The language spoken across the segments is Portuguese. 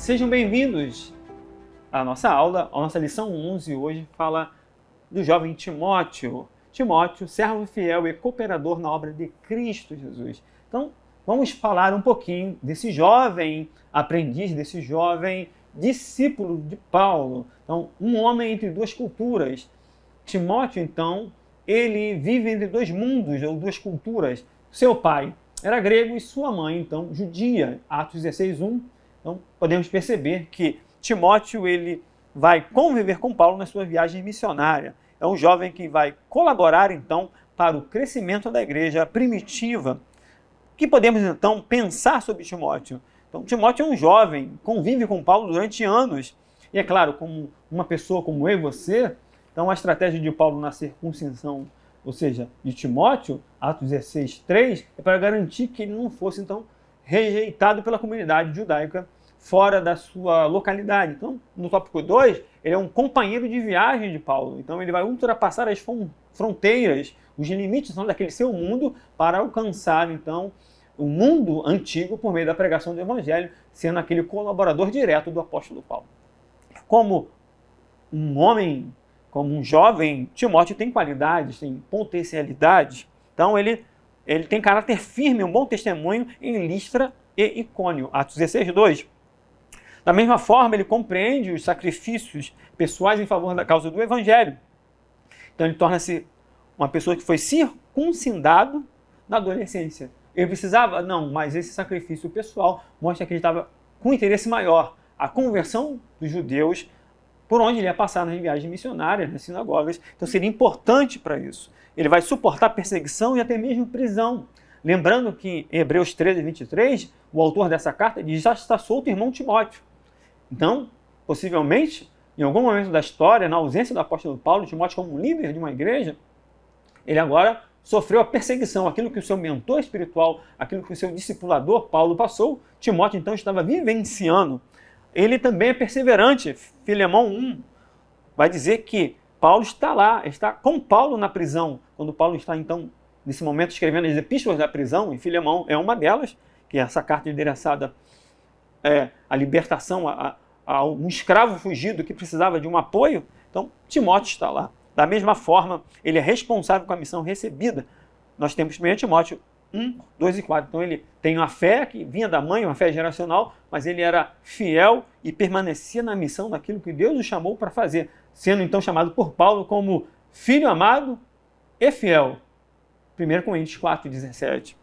Sejam bem-vindos à nossa aula. A nossa lição 11 hoje fala do jovem Timóteo. Timóteo, servo fiel e cooperador na obra de Cristo Jesus. Então, vamos falar um pouquinho desse jovem aprendiz, desse jovem discípulo de Paulo. Então, um homem entre duas culturas. Timóteo, então, ele vive entre dois mundos ou duas culturas. Seu pai era grego e sua mãe, então, judia. Atos 16:1. Então, podemos perceber que Timóteo ele vai conviver com Paulo na sua viagem missionária. É um jovem que vai colaborar, então, para o crescimento da igreja primitiva. O que podemos, então, pensar sobre Timóteo? Então, Timóteo é um jovem, convive com Paulo durante anos. E, é claro, como uma pessoa como eu e você, então a estratégia de Paulo na circuncisão, ou seja, de Timóteo, Atos 16:3, é para garantir que ele não fosse, então, rejeitado pela comunidade judaica fora da sua localidade. Então, no tópico 2, ele é um companheiro de viagem de Paulo. Então, ele vai ultrapassar as fronteiras, os limites daquele seu mundo para alcançar, então, o mundo antigo por meio da pregação do Evangelho, sendo aquele colaborador direto do apóstolo Paulo. Como um homem, como um jovem, Timóteo tem qualidades, tem potencialidades. Então, ele tem caráter firme, um bom testemunho em Listra e Icônio. Atos 16:2. Da mesma forma, ele compreende os sacrifícios pessoais em favor da causa do Evangelho. Então, ele torna-se uma pessoa que foi circuncidado na adolescência. Ele precisava? Não, mas esse sacrifício pessoal mostra que ele estava com um interesse maior. A conversão dos judeus, por onde ele ia passar nas viagens missionárias, nas sinagogas. Então, seria importante para isso. Ele vai suportar perseguição e até mesmo prisão. Lembrando que em Hebreus 13:23, o autor dessa carta diz: já está solto o irmão Timóteo. Então, possivelmente, em algum momento da história, na ausência do apóstolo Paulo, Timóteo como um líder de uma igreja, ele agora sofreu a perseguição, aquilo que o seu mentor espiritual, aquilo que o seu discipulador Paulo passou, Timóteo então estava vivenciando. Ele também é perseverante. Filemão 1 vai dizer que Paulo está lá, está com Paulo na prisão. Quando Paulo está, então, nesse momento, escrevendo as epístolas da prisão, e Filemão é uma delas, que é essa carta endereçada à libertação, a um escravo fugido que precisava de um apoio. Então, Timóteo está lá. Da mesma forma, ele é responsável com a missão recebida. Nós temos 1 Timóteo 1, 2 e 4. Então, ele tem uma fé que vinha da mãe, uma fé geracional, mas ele era fiel e permanecia na missão daquilo que Deus o chamou para fazer, sendo então chamado por Paulo como filho amado e fiel. 1 Coríntios 4:17.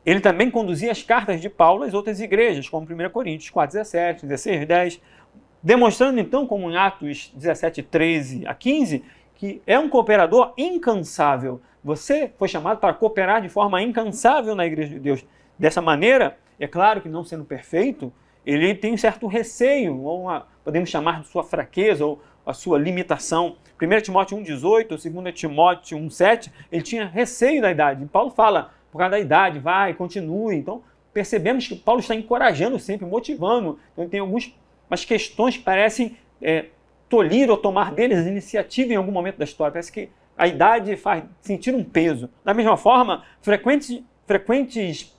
Ele também conduzia as cartas de Paulo às outras igrejas, como 1 Coríntios 4:17, 16:10, demonstrando então, como em Atos 17:13-15, que é um cooperador incansável. Você foi chamado para cooperar de forma incansável na igreja de Deus. Dessa maneira, é claro que não sendo perfeito, ele tem um certo receio, ou podemos chamar de sua fraqueza, ou a sua limitação. 1 Timóteo 1:18, 2 Timóteo 1:7, ele tinha receio da idade. E Paulo fala, por causa da idade, vai, continue. Então, percebemos que Paulo está encorajando sempre, motivando. Então, tem algumas questões que parecem tolir ou tomar deles iniciativa em algum momento da história. Parece que a idade faz sentir um peso. Da mesma forma, frequentes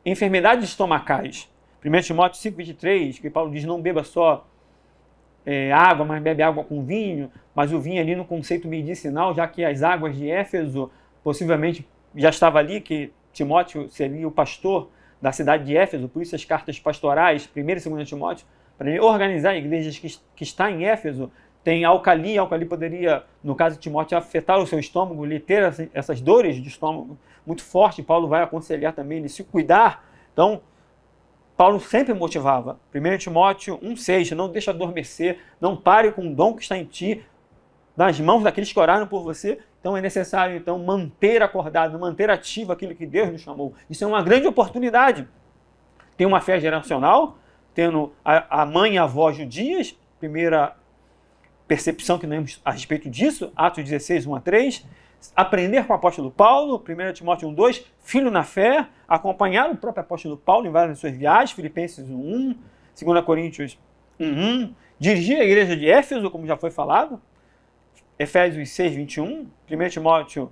enfermidades estomacais. 1 Timóteo 5:23, que Paulo diz, não beba só água, mas bebe água com vinho, mas o vinho ali no conceito medicinal, já que as águas de Éfeso possivelmente já estava ali, que Timóteo seria o pastor da cidade de Éfeso, por isso as cartas pastorais, 1 e 2 Timóteo, para ele organizar igrejas que está em Éfeso, tem alcali poderia, no caso de Timóteo, afetar o seu estômago, ele ter essas dores de estômago muito fortes. Paulo vai aconselhar também ele se cuidar. Então, Paulo sempre motivava. 1 Timóteo 1:6, não deixe adormecer, não pare com o dom que está em ti, nas mãos daqueles que oraram por você. Então é necessário então manter acordado, manter ativo aquilo que Deus nos chamou. Isso é uma grande oportunidade. Tem uma fé geracional, tendo a mãe e a avó judias, primeira percepção que temos a respeito disso, Atos 16:1-3, aprender com o apóstolo Paulo, 1 Timóteo 1:2, filho na fé, acompanhar o próprio apóstolo Paulo em várias suas viagens, Filipenses 1:1, 2 Coríntios 1:1, dirigir a igreja de Éfeso, como já foi falado, Efésios 6:21, 1 Timóteo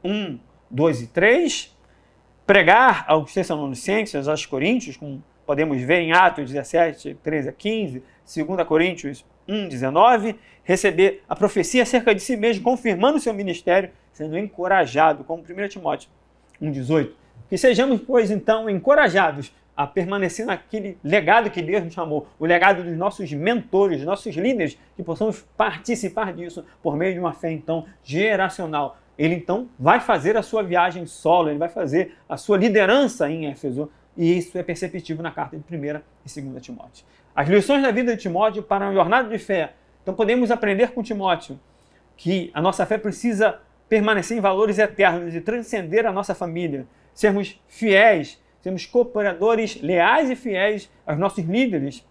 1:2 e 3, pregar aos Tessalonicenses, aos Coríntios, com podemos ver em Atos 17, 13 a 15, 2 Coríntios 1, 19, receber a profecia acerca de si mesmo, confirmando o seu ministério, sendo encorajado, como 1 Timóteo 1, 18. Que sejamos, pois, então, encorajados a permanecer naquele legado que Deus nos chamou, o legado dos nossos mentores, nossos líderes, que possamos participar disso por meio de uma fé, então, geracional. Ele, então, vai fazer a sua viagem solo, ele vai fazer a sua liderança em Éfeso, e isso é perceptível na carta de 1 e 2 Timóteo. As lições da vida de Timóteo para uma jornada de fé. Então, podemos aprender com Timóteo que a nossa fé precisa permanecer em valores eternos e transcender a nossa família, sermos fiéis, sermos cooperadores leais e fiéis aos nossos líderes,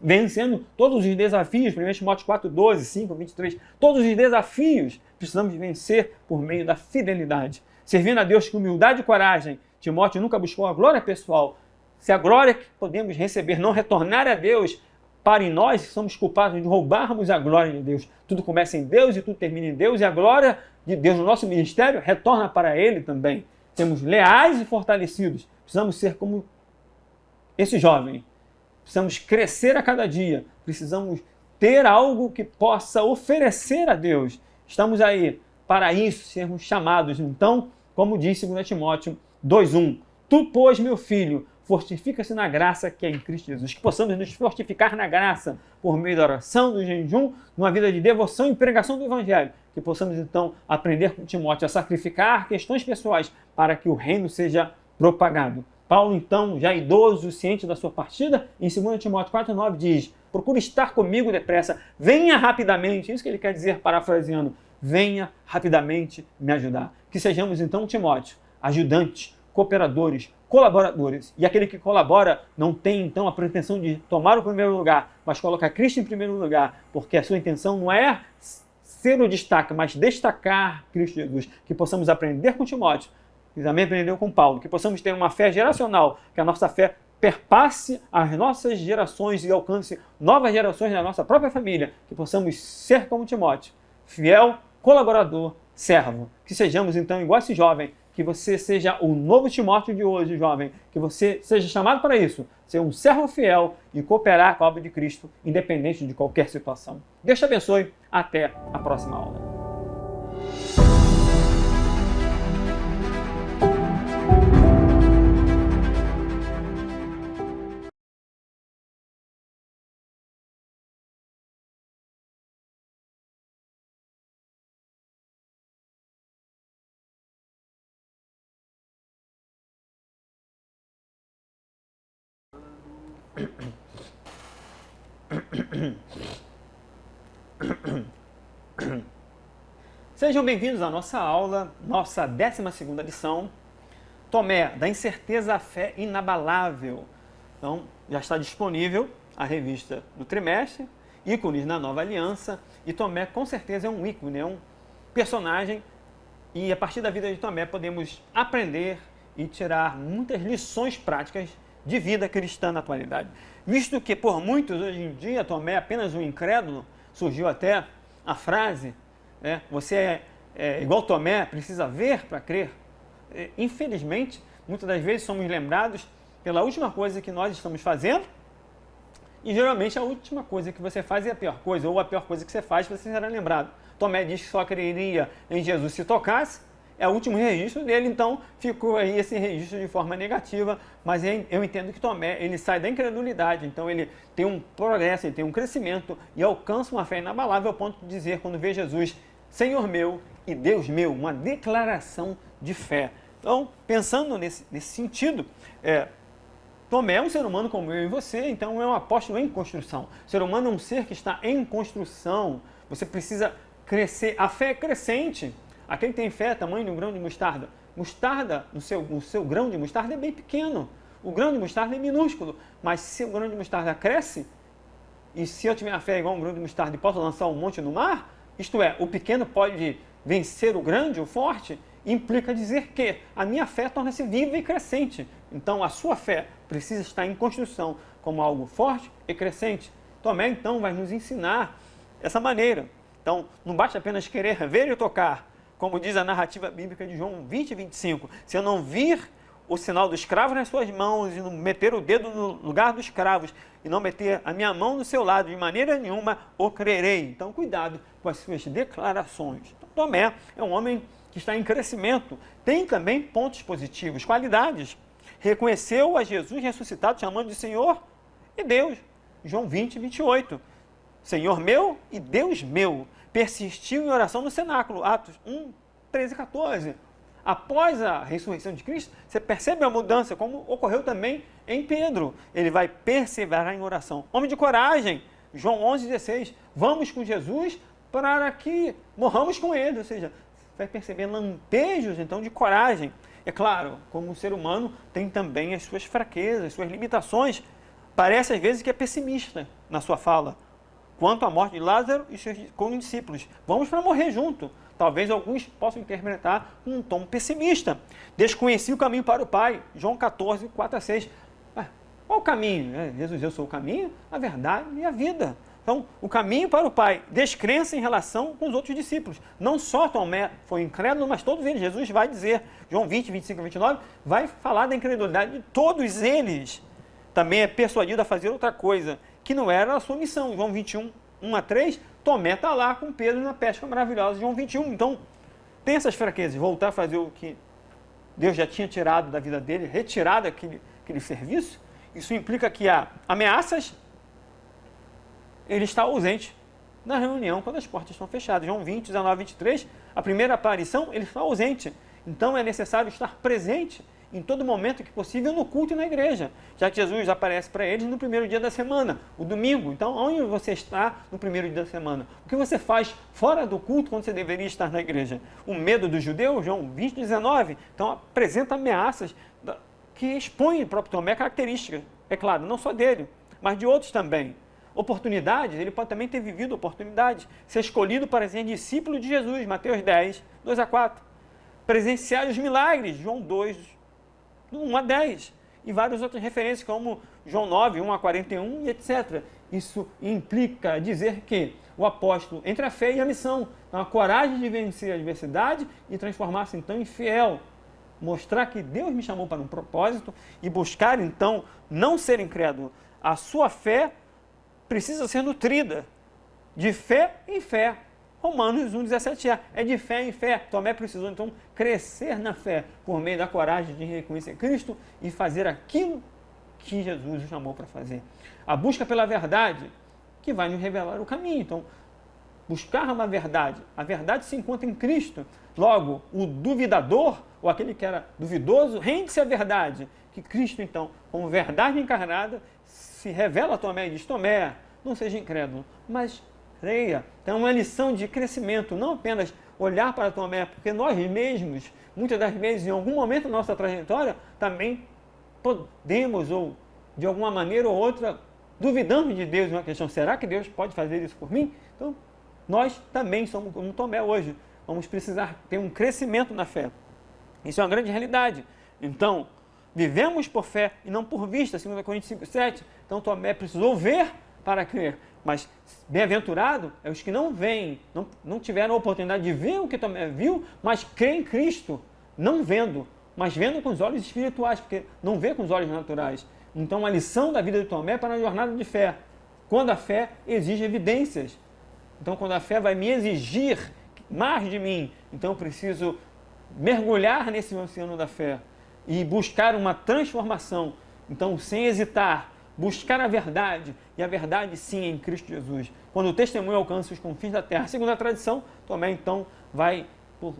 vencendo todos os desafios, 1 Timóteo 4, 12, 5, 23, todos os desafios precisamos vencer por meio da fidelidade, servindo a Deus com humildade e coragem. Timóteo nunca buscou a glória pessoal. Se a glória que podemos receber não retornar a Deus, para em nós somos culpados de roubarmos a glória de Deus. Tudo começa em Deus e tudo termina em Deus, e a glória de Deus no nosso ministério retorna para Ele também. Sermos leais e fortalecidos. Precisamos ser como esse jovem. Precisamos crescer a cada dia. Precisamos ter algo que possa oferecer a Deus. Estamos aí para isso, sermos chamados. Então, como diz 2 Timóteo 2:1, tu, pois, meu filho, fortifica-se na graça que é em Cristo Jesus. Que possamos nos fortificar na graça por meio da oração, do jejum, numa vida de devoção e pregação do Evangelho. Que possamos, então, aprender com Timóteo a sacrificar questões pessoais para que o reino seja propagado. Paulo, então, já idoso, ciente da sua partida, em 2 Timóteo 4:9 diz: procure estar comigo depressa, venha rapidamente. Isso que ele quer dizer, parafraseando: venha rapidamente me ajudar. Que sejamos, então, Timóteo, ajudantes, cooperadores, colaboradores. E aquele que colabora não tem, então, a pretensão de tomar o primeiro lugar, mas coloca Cristo em primeiro lugar, porque a sua intenção não é ser o destaque, mas destacar Cristo Jesus. Que possamos aprender com Timóteo, que também aprendeu com Paulo, que possamos ter uma fé geracional, que a nossa fé perpasse as nossas gerações e alcance novas gerações da nossa própria família, que possamos ser como Timóteo, fiel, colaborador, servo. Que sejamos, então, igual esse jovem, que você seja o novo Timóteo de hoje, jovem, que você seja chamado para isso, ser um servo fiel e cooperar com a obra de Cristo, independente de qualquer situação. Deus te abençoe, até a próxima aula. Sejam bem-vindos à nossa aula, nossa 12ª lição, Tomé, da incerteza à fé inabalável. Então, já está disponível a revista do trimestre, ícones na nova aliança, e Tomé com certeza é um ícone, é um personagem, e a partir da vida de Tomé podemos aprender e tirar muitas lições práticas de vida cristã na atualidade. Visto que por muitos hoje em dia Tomé é apenas um incrédulo, surgiu até a frase, você é igual Tomé, precisa ver para crer. Infelizmente, muitas das vezes somos lembrados pela última coisa que nós estamos fazendo, e geralmente a última coisa que você faz é a pior coisa, ou a pior coisa que você faz, você será lembrado. Tomé diz que só creria em Jesus se tocasse, é o último registro dele, então ficou aí esse registro de forma negativa, mas eu entendo que Tomé, ele sai da incredulidade, então ele tem um progresso, ele tem um crescimento e alcança uma fé inabalável ao ponto de dizer, quando vê Jesus, Senhor meu e Deus meu, uma declaração de fé. Então, pensando nesse sentido, Tomé é um ser humano como eu e você, então é um apóstolo em construção. O ser humano é um ser que está em construção, você precisa crescer, a fé é crescente. Aquele que tem fé, tamanho de um grão de mostarda. Mostarda, o seu grão de mostarda é bem pequeno. O grão de mostarda é minúsculo. Mas se o grão de mostarda cresce, e se eu tiver a fé igual um grão de mostarda e posso lançar um monte no mar, isto é, o pequeno pode vencer o grande, o forte, implica dizer que a minha fé torna-se viva e crescente. Então a sua fé precisa estar em construção como algo forte e crescente. Tomé, então, vai nos ensinar essa maneira. Então, não basta apenas querer ver e tocar, como diz a narrativa bíblica de João 20 e 25. Se eu não vir o sinal do escravo nas suas mãos e não meter o dedo no lugar dos escravos e não meter a minha mão no seu lado, de maneira nenhuma o crerei. Então, cuidado com as suas declarações. Então, Tomé é um homem que está em crescimento, tem também pontos positivos, qualidades. Reconheceu a Jesus ressuscitado, chamando de Senhor e Deus. João 20, 28. Senhor meu e Deus meu. Persistiu em oração no cenáculo. Atos 1, 13 e 14. Após a ressurreição de Cristo, você percebe a mudança, como ocorreu também em Pedro. Ele vai perseverar em oração. Homem de coragem. João 11, 16. Vamos com Jesus para que morramos com ele. Ou seja, vai perceber lampejos, então, de coragem. É claro, como ser humano, tem também as suas fraquezas, as suas limitações. Parece, às vezes, que é pessimista na sua fala. Quanto à morte de Lázaro e seus condiscípulos. Vamos para morrer junto. Talvez alguns possam interpretar com um tom pessimista. Desconheci o caminho para o Pai. João 14, 4 a 6. Qual o caminho? Jesus, eu sou o caminho, a verdade e a vida. Então, o caminho para o Pai, descrença em relação com os outros discípulos. Não só Tomé foi incrédulo, mas todos eles. Jesus vai dizer, João 20, 25 e 29, vai falar da incredulidade de todos eles. Também é persuadido a fazer outra coisa, que não era a sua missão. João 21, 1 a 3, Tomé está lá com Pedro na pesca maravilhosa. João 21, então, tem essas fraquezas. Voltar a fazer o que Deus já tinha tirado da vida dele, retirado aquele serviço. Isso implica que há ameaças. Ele está ausente na reunião quando as portas estão fechadas. João 20, 19, 23, a primeira aparição, ele está ausente. Então é necessário estar presente em todo momento que possível no culto e na igreja, já que Jesus aparece para eles no primeiro dia da semana, o domingo. Então, onde você está no primeiro dia da semana? O que você faz fora do culto quando você deveria estar na igreja? O medo dos judeus, João 20, 19, então apresenta ameaças que expõem o próprio Tomé características, é claro, não só dele, mas de outros também. Oportunidades, ele pode também ter vivido oportunidades, ser escolhido para ser discípulo de Jesus, Mateus 10, 2 a 4. Presenciar os milagres, João 2, 1 a 10. E várias outras referências, como João 9, 1 a 41 e etc. Isso implica dizer que o apóstolo, entre a fé e a missão, tem a coragem de vencer a adversidade e transformar-se então em fiel. Mostrar que Deus me chamou para um propósito e buscar então não ser incrédulo. A sua fé precisa ser nutrida de fé em fé. Romanos 1,17 é de fé em fé. Tomé precisou então crescer na fé por meio da coragem de reconhecer Cristo e fazer aquilo que Jesus o chamou para fazer. A busca pela verdade que vai nos revelar o caminho. Então, buscar uma verdade. A verdade se encontra em Cristo. Logo, o duvidador, ou aquele que era duvidoso, rende-se à verdade. Que Cristo, então, como verdade encarnada, se revela a Tomé e diz: Tomé, não seja incrédulo, mas creia. Então, é uma lição de crescimento, não apenas olhar para Tomé, porque nós mesmos, muitas das vezes, em algum momento da nossa trajetória, também podemos, ou de alguma maneira ou outra, duvidamos de Deus em uma questão: será que Deus pode fazer isso por mim? Então, nós também somos como Tomé hoje. Vamos precisar ter um crescimento na fé. Isso é uma grande realidade. Então, vivemos por fé e não por vista, 2 Coríntios 5,7. Então, Tomé precisou ver para crer. Mas bem-aventurado é os que não veem, não tiveram a oportunidade de ver o que Tomé viu, mas crê em Cristo, não vendo, mas vendo com os olhos espirituais, porque não vê com os olhos naturais. Então, a lição da vida de Tomé é para a jornada de fé. Quando a fé exige evidências. Então, quando a fé vai me exigir mais de mim, então eu preciso mergulhar nesse oceano da fé e buscar uma transformação. Então, sem hesitar, buscar a verdade, e a verdade sim é em Cristo Jesus. Quando o testemunho alcança os confins da terra, segundo a tradição, Tomé então vai por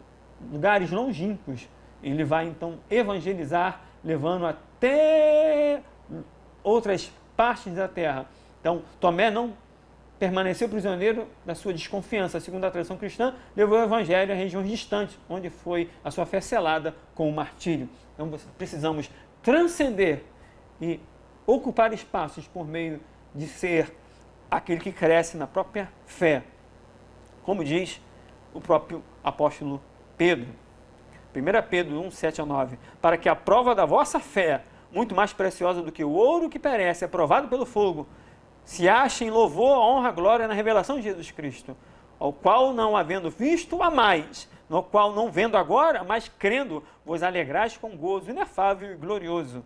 lugares longínquos. Ele vai então evangelizar, levando até outras partes da terra. Então, Tomé não permaneceu prisioneiro da sua desconfiança. Segundo a tradição cristã, levou o evangelho a regiões distantes, onde foi a sua fé selada com o martírio. Então, precisamos transcender e ocupar espaços por meio de ser aquele que cresce na própria fé. Como diz o próprio apóstolo Pedro. 1 Pedro 1, 7 a 9. Para que a prova da vossa fé, muito mais preciosa do que o ouro que perece, aprovado pelo fogo, se ache em louvor, honra, glória na revelação de Jesus Cristo, ao qual não havendo visto, amais, no qual não vendo agora, mas crendo, vos alegrais com gozo inefável e glorioso,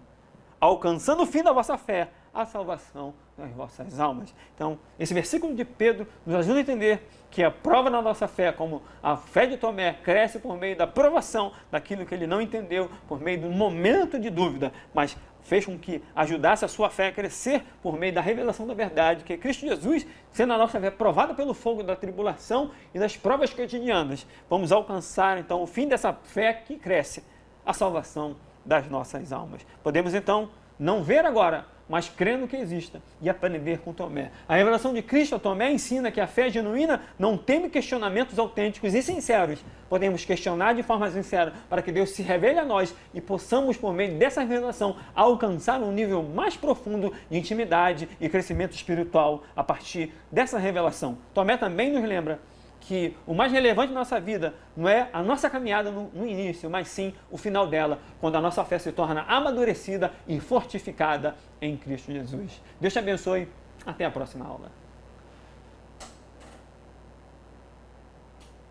alcançando o fim da vossa fé, a salvação das vossas almas. Então, esse versículo de Pedro nos ajuda a entender que a prova da nossa fé, como a fé de Tomé, cresce por meio da provação daquilo que ele não entendeu, por meio do momento de dúvida, mas fez com que ajudasse a sua fé a crescer por meio da revelação da verdade, que é Cristo Jesus, sendo a nossa fé provada pelo fogo da tribulação e das provas cotidianas, vamos alcançar então o fim dessa fé que cresce, a salvação das nossas almas. Podemos então não ver agora, mas crendo que exista e aprender com Tomé. A revelação de Cristo a Tomé ensina que a fé genuína não teme questionamentos autênticos e sinceros. Podemos questionar de forma sincera para que Deus se revele a nós e possamos, por meio dessa revelação, alcançar um nível mais profundo de intimidade e crescimento espiritual a partir dessa revelação. Tomé também nos lembra que o mais relevante da nossa vida não é a nossa caminhada no início, mas sim o final dela, quando a nossa fé se torna amadurecida e fortificada em Cristo Jesus. Deus te abençoe. Até a próxima aula.